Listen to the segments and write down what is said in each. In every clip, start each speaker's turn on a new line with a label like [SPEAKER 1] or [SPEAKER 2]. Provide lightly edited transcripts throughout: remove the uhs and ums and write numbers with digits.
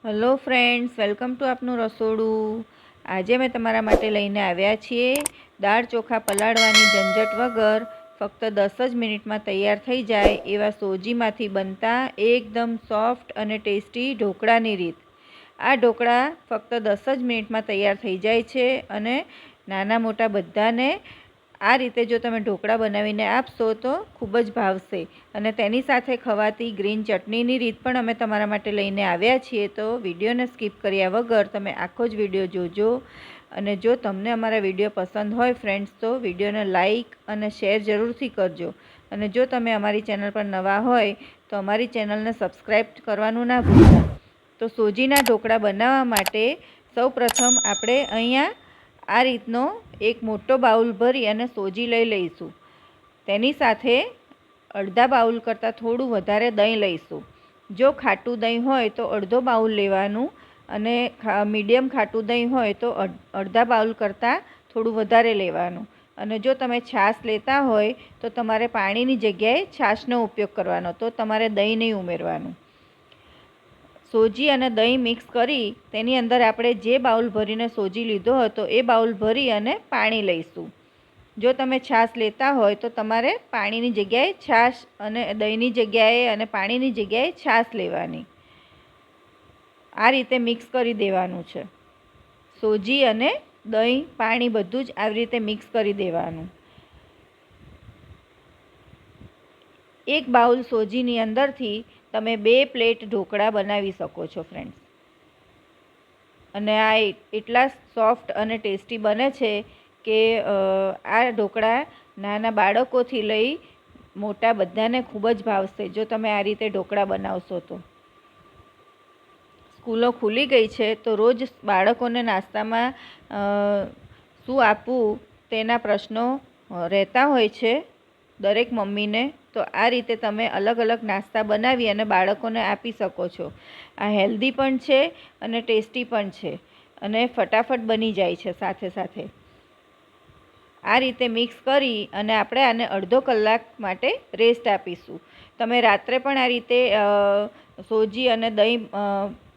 [SPEAKER 1] Hello friends, welcome to આપનું રસોડું। આજે મેં તમારા માટે લઈને આવ્યા છીએ દાળ ચોખા પલાળવાની ઝંઝટ વગર ફક્ત 10 જ મિનિટમાં તૈયાર થઈ જાય એવા સોજીમાંથી બનતા એકદમ સોફ્ટ અને ટેસ્ટી ઢોકળાની રીત। આ ઢોકળા ફક્ત 10 જ મિનિટમાં તૈયાર થઈ જાય છે અને નાના મોટા બધાને આ રીતે જો તમે ઢોકળા બનાવીને આપશો તો ખૂબ જ ભાવશે। અને તેની સાથે ખવાતી ગ્રીન ચટણીની રીત પણ અમે તમારા માટે લઈને આવ્યા છીએ। તો વિડીયોને સ્કીપ કર્યા વગર તમે આખો જ વિડીયો જોજો। અને જો તમને અમારા વિડીયો પસંદ હોય ફ્રેન્ડ્સ તો વિડીયોને લાઇક અને શેર જરૂરથી કરજો। અને જો તમે અમારી ચેનલ પર નવા હોય તો અમારી ચેનલને સબસ્ક્રાઈબ કરવાનું ના ભૂલતા। તો સોજીના ઢોકળા બનાવવા માટે સૌપ્રથમ આપણે અહીંયા આ રીતનો એક મોટો બાઉલ ભરી અને સોજી લઈ લઈશું। તેની સાથે અડધા બાઉલ કરતાં થોડું વધારે દહીં લઈશું। જો ખાટું દહીં હોય તો અડધો બાઉલ લેવાનું અને મીડિયમ ખાટું દહીં હોય તો અડધા બાઉલ કરતાં થોડું વધારે લેવાનું। અને જો તમે છાશ લેતા હોય તો તમારે પાણીની જગ્યાએ છાશનો ઉપયોગ કરવાનો, તો તમારે દહીં નહીં ઉમેરવાનું। સોજી અને દહીં મિક્સ કરી તેની અંદર આપણે જે બાઉલ ભરીને સોજી લીધો હતો એ બાઉલ ભરી અને પાણી લઈશું। જો તમે છાશ લેતા હોય તો તમારે પાણીની જગ્યાએ છાશ અને દહીંની જગ્યાએ અને પાણીની જગ્યાએ છાશ લેવાની। આ રીતે મિક્સ કરી દેવાનું છે। સોજી અને દહીં પાણી બધું જ આવી રીતે મિક્સ કરી દેવાનું। એક બાઉલ સોજીની અંદરથી તમે 2 પ્લેટ ઢોકળા બનાવી શકો છો ફ્રેન્ડ્સ। અને આ એટલા સોફ્ટ અને ટેસ્ટી બને છે કે આ ઢોકળા નાના બાળકોથી લઈ મોટા બધાને ખૂબ જ ભાવશે જો તમે આ રીતે ઢોકળા બનાવશો તો। સ્કૂલો ખુલી ગઈ છે તો રોજ બાળકોને નાસ્તામાં શું આપવું તેના પ્રશ્નો રહેતા હોય છે દરેક મમ્મીને। તો આ રીતે તમે અલગ અલગ નાસ્તા બનાવી અને બાળકોને આપી શકો છો। આ હેલ્ધી પણ છે અને ટેસ્ટી પણ છે અને ફટાફટ બની જાય છે સાથે સાથે। આ રીતે મિક્સ કરી અને આપણે આને અડધો કલાક માટે રેસ્ટ આપીશું। તમે રાત્રે પણ આ રીતે સોજી અને દહીં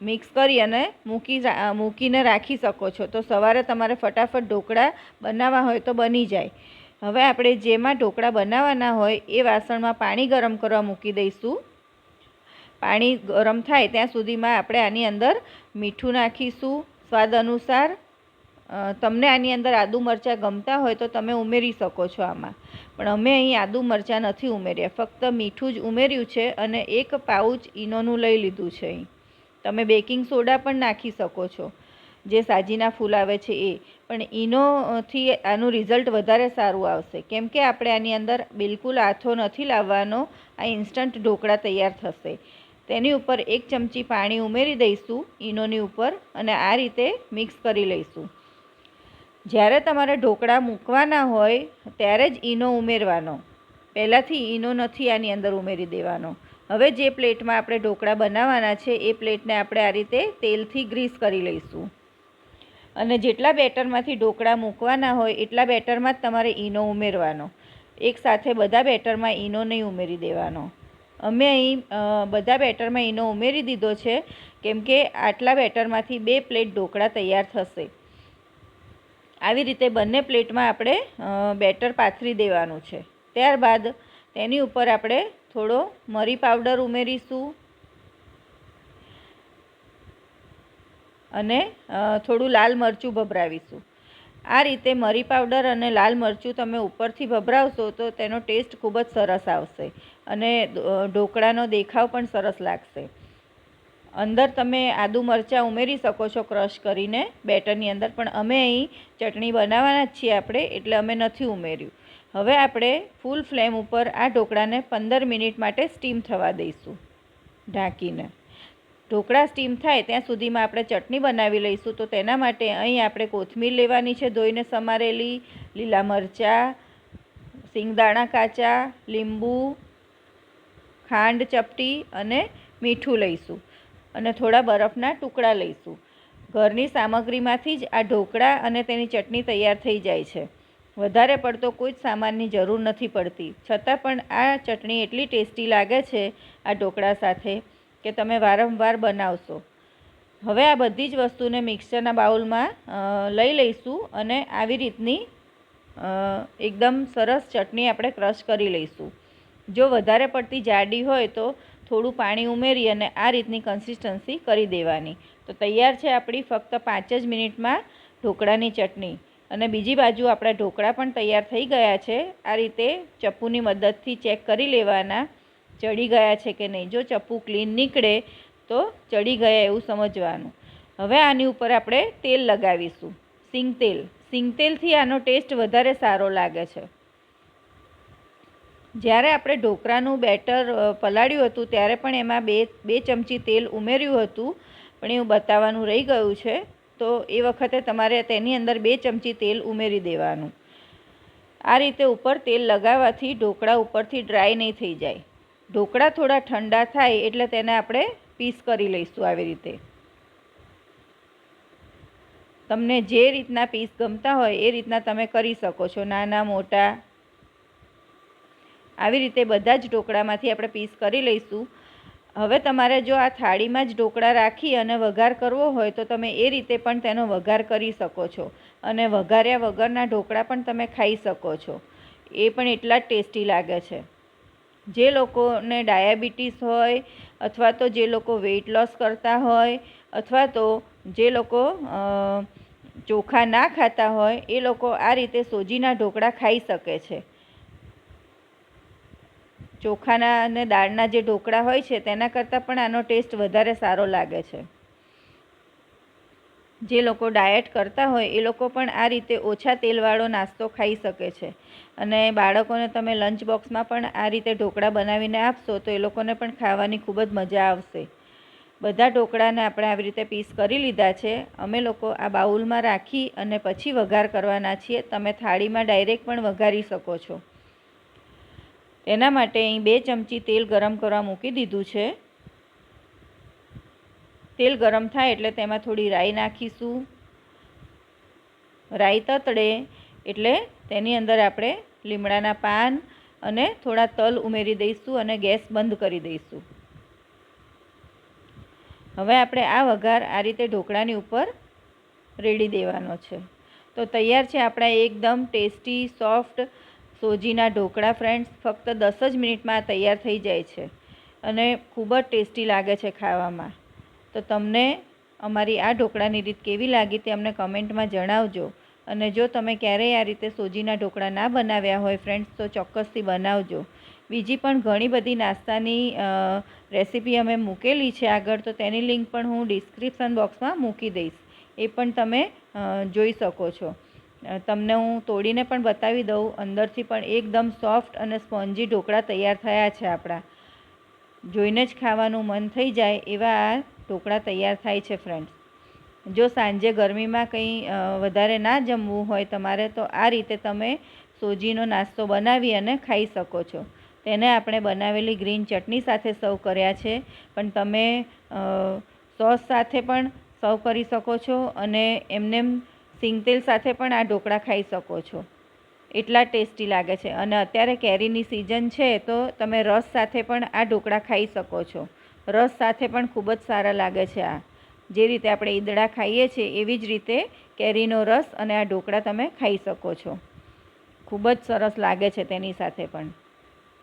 [SPEAKER 1] મિક્સ કરી અને મૂકીને રાખી શકો છો, તો સવારે તમારે ફટાફટ ઢોકળા બનાવવા હોય તો બની જાય। હવે આપણે જેમાં ઢોકળા બનાવવાના હોય એ વાસણમાં પાણી ગરમ કરવા મૂકી દઈશું। પાણી ગરમ થાય ત્યાં સુધીમાં આપણે આની અંદર મીઠું નાખીશું સ્વાદ અનુસાર। તમને આની અંદર આદુ મરચાં ગમતા હોય તો તમે ઉમેરી શકો છો આમાં, પણ અમે અહીં આદુ મરચાં નથી ઉમેર્યા, ફક્ત મીઠું જ ઉમેર્યું છે અને 1 પાઉચ ઈનોનું લઈ લીધું છે। અહીં તમે બેકિંગ સોડા પણ નાખી શકો છો, જે સાજીના ફૂલ આવે છે એ, પણ ઈનોથી આનું રિઝલ્ટ વધારે સારું આવશે કેમ કે આપણે આની અંદર બિલકુલ આથો નથી લાવવાનો। આ ઇન્સ્ટન્ટ ઢોકળા તૈયાર થશે। તેની ઉપર 1 ચમચી પાણી ઉમેરી દઈશું ઈનોની ઉપર અને આ રીતે મિક્સ કરી લઈશું। જ્યારે તમારે ઢોકળા મૂકવાના હોય ત્યારે જ ઈનો ઉમેરવાનો, પહેલાંથી ઈનો નથી આની અંદર ઉમેરી દેવાનો। હવે જે પ્લેટમાં આપણે ઢોકળા બનાવવાના છે એ પ્લેટને આપણે આ રીતે તેલથી ગ્રીસ કરી લઈશું અને જેટલા બેટરમાંથી ઢોકળા મૂકવાના હોય એટલા બેટરમાં જ તમારે ઈનો ઉમેરવાનો। એકસાથે બધા બેટરમાં ઈનો નહીં ઉમેરી દેવાનો। અમે અહીં બધા બેટરમાં ઈનો ઉમેરી દીધો છે કેમ કે આટલા બેટરમાંથી 2 પ્લેટ ઢોકળા તૈયાર થશે। આવી રીતે બંને પ્લેટમાં આપણે બેટર પાથરી દેવાનું છે। ત્યારબાદ તેની ઉપર આપણે થોડો મરી પાવડર ઉમેરીશું અને થોડું લાલ મરચું ભભરાવીશું। આ રીતે મરી પાવડર અને લાલ મરચું તમે ઉપરથી ભભરાવશો તો તેનો ટેસ્ટ ખૂબ જ સરસ આવશે અને ઢોકળાનો દેખાવ પણ સરસ લાગશે। અંદર તમે આદુ મરચાં ઉમેરી શકો છો ક્રશ કરીને બેટરની અંદર, પણ અમે અહીં ચટણી બનાવવાના જ છીએ આપણે, એટલે અમે નથી ઉમેર્યું। હવે આપણે ફૂલ ફ્લેમ ઉપર આ ઢોકળાને 15 મિનિટ માટે સ્ટીમ થવા દઈશું ઢાંકીને। ઢોકળા સ્ટીમ થાય ત્યાં સુધીમાં આપણે ચટણી બનાવી લઈશું। તો તેના માટે અહીં આપણે કોથમીર લેવાની છે ધોઈને સમારેલી, લીલા મરચાં, સિંગદાણા કાચા, લીંબુ, ખાંડ ચપટી અને મીઠું લઈશું અને થોડા બરફના ટુકડા લઈશું। ઘરની સામગ્રીમાંથી જ આ ઢોકળા અને તેની ચટણી તૈયાર થઈ જાય છે। વધારે પડતો કોઈ જ સામાનની જરૂર નથી પડતી, છતાં પણ આ ચટણી એટલી ટેસ્ટી લાગે છે આ ઢોકળા સાથે કે તમે વારંવાર બનાવશો। હવે આ બધી જ વસ્તુને મિક્સરના બાઉલમાં લઈ લઈશું અને આવી રીતની એકદમ સરસ ચટણી આપણે ક્રશ કરી લઈશું. જો વધારે પડતી જાડી હોય તો થોડું પાણી ઉમેરી અને આ રીતની કન્સિસ્ટન્સી કરી દેવાની. તો તૈયાર છે આપણી ફક્ત 5 જ મિનિટમાં ઢોકળાની ચટણી. અને બીજી બાજુ આપણા ઢોકળા પણ તૈયાર થઈ ગયા છે. આ રીતે ચપ્પુની મદદથી ચેક કરી લેવાના ચડી ગયા છે કે નહીં. જો ચપ્પુ ક્લીન નીકળે તો ચડી ગયા એવું સમજવાનું. હવે આની ઉપર આપણે તેલ લગાવીશું, સિંગ તેલ. સિંગ તેલથી આનો ટેસ્ટ વધારે સારો લાગે છે. જ્યારે આપણે ઢોકળાનું બેટર પલાળ્યું હતું ત્યારે પણ એમાં બે ચમચી તેલ ઉમેર્યું હતું, પણ એવું બતાવવાનું રહી ગયું છે. તો એ વખતે તમારે તેની અંદર 2 ચમચી તેલ ઉમેરી દેવાનું. આ રીતે ઉપર તેલ લગાવવાથી ઢોકળા ઉપરથી ડ્રાય નહીં થઈ જાય. ઢોકળા થોડા ઠંડા થાય એટલે તેને આપણે પીસ કરી લઈશું. આવી રીતે તમને જે રીતના પીસ ગમતા હોય એ રીતના તમે કરી શકો છો, નાના મોટા. આવી રીતે બધા જ ઢોકળામાંથી આપણે પીસ કરી લઈશું. હવે તમારે જો આ થાળીમાં જ ઢોકળા રાખી અને વઘાર કરવો હોય તો તમે એ રીતે પણ તેનો વઘાર કરી શકો છો. અને વઘાર્યા વગરના ઢોકળા પણ તમે ખાઈ શકો છો. એ પણ એટલા જ ટેસ્ટી લાગે છે. જે લોકોને ડાયાબિટીસ હોય, અથવા તો જે લોકો વેઇટ લોસ કરતા હોય, અથવા તો જે લોકો ચોખા ના ખાતા હોય, એ લોકો આ રીતે સોજીના ઢોકળા ખાઈ શકે છે. ચોખાના અને દાળના જે ઢોકળા હોય છે તેના કરતાં પણ આનો ટેસ્ટ વધારે સારો લાગે છે. જે લોકો ડાયટ કરતા હોય એ લોકો પણ આ રીતે ઓછા તેલવાળો નાસ્તો ખાઈ શકે છે. અને બાળકોને તમે લંચ બોક્સમાં પણ આ રીતે ઢોકળા બનાવીને આપશો તો એ લોકોને પણ ખાવાની ખૂબ જ મજા આવશે. બધા ઢોકળાને આપણે આવી રીતે પીસ કરી લીધા છે. અમે લોકો આ બાઉલમાં રાખી અને પછી વઘાર કરવાના છીએ. તમે થાળીમાં ડાયરેક્ટ પણ વઘારી શકો છો. એના માટે અહીં 2 ચમચી તેલ ગરમ કરવા મૂકી દીધું છે. તેલ ગરમ થાય એટલે તેમાં થોડી રાઈ નાખીશું. રાઈ તતડે એટલે તેની અંદર આપણે લીમડાના પાન અને થોડા તલ ઉમેરી દઈશું અને ગેસ બંધ કરી દઈશું. હવે આપણે આ વઘાર આ રીતે ઢોકળાની ઉપર રેડી દેવાનો છે. તો તૈયાર છે આપણા એકદમ ટેસ્ટી સોફ્ટ સોજીના ઢોકળા. ફ્રેન્ડ્સ, ફક્ત 10 જ મિનિટમાં તૈયાર થઈ જાય છે અને ખૂબ જ ટેસ્ટી લાગે છે ખાવામાં. તો તમને અમારી આ ઢોકળાની રીત કેવી લાગી તે અમને કમેન્ટમાં જણાવજો. અને જો તમે ક્યારેય આ રીતે સોજીના ઢોકળા ના બનાવ્યા હોય ફ્રેન્ડ્સ તો ચોક્કસથી બનાવજો. બીજી પણ ઘણી બધી નાસ્તાની રેસીપી અમે મૂકેલી છે આગળ, તો તેની લિંક પણ હું ડિસ્ક્રિપ્શન બોક્સમાં મૂકી દઈશ. એ પણ તમે જોઈ શકો છો. તમને હું તોડીને પણ બતાવી દઉં. અંદરથી પણ એકદમ સોફ્ટ અને સ્પોન્જી ઢોકળા તૈયાર થયા છે આપણા. જોઈને જ ખાવાનું મન થઈ જાય એવા આ ઢોકળા તૈયાર થાય છે ફ્રેન્ડ્સ. જો સાંજે ગરમીમાં કંઈ વધારે ના જમવું હોય તમારે તો આ રીતે તમે સોજીનો નાસ્તો બનાવી અને ખાઈ શકો છો. તેને આપણે બનાવેલી ગ્રીન ચટણી સાથે સર્વ કર્યા છે, પણ તમે સોસ સાથે પણ સર્વ કરી શકો છો અને એમને સિંગતેલ સાથે પણ આ ઢોકળા ખાઈ શકો છો. એટલા ટેસ્ટી લાગે છે. અને અત્યારે કેરીની સિઝન છે તો તમે રસ સાથે પણ આ ઢોકળા ખાઈ શકો છો. રસ સાથે પણ ખૂબ જ સારા લાગે છે આ. જે રીતે આપણે ઈદડા ખાઈએ છીએ એવી જ રીતે કેરીનો રસ અને આ ઢોકળા તમે ખાઈ શકો છો. ખૂબ જ સરસ લાગે છે તેની સાથે પણ.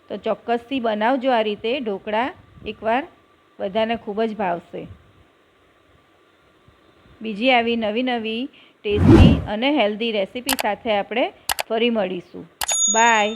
[SPEAKER 1] તો ચોક્કસથી બનાવજો આ રીતે ઢોકળા એકવાર, બધાને ખૂબ જ ભાવશે. બીજી આવી નવી ટેસ્ટી અને હેલ્ધી રેસીપી સાથે આપણે ફરી મળીશું. બાય.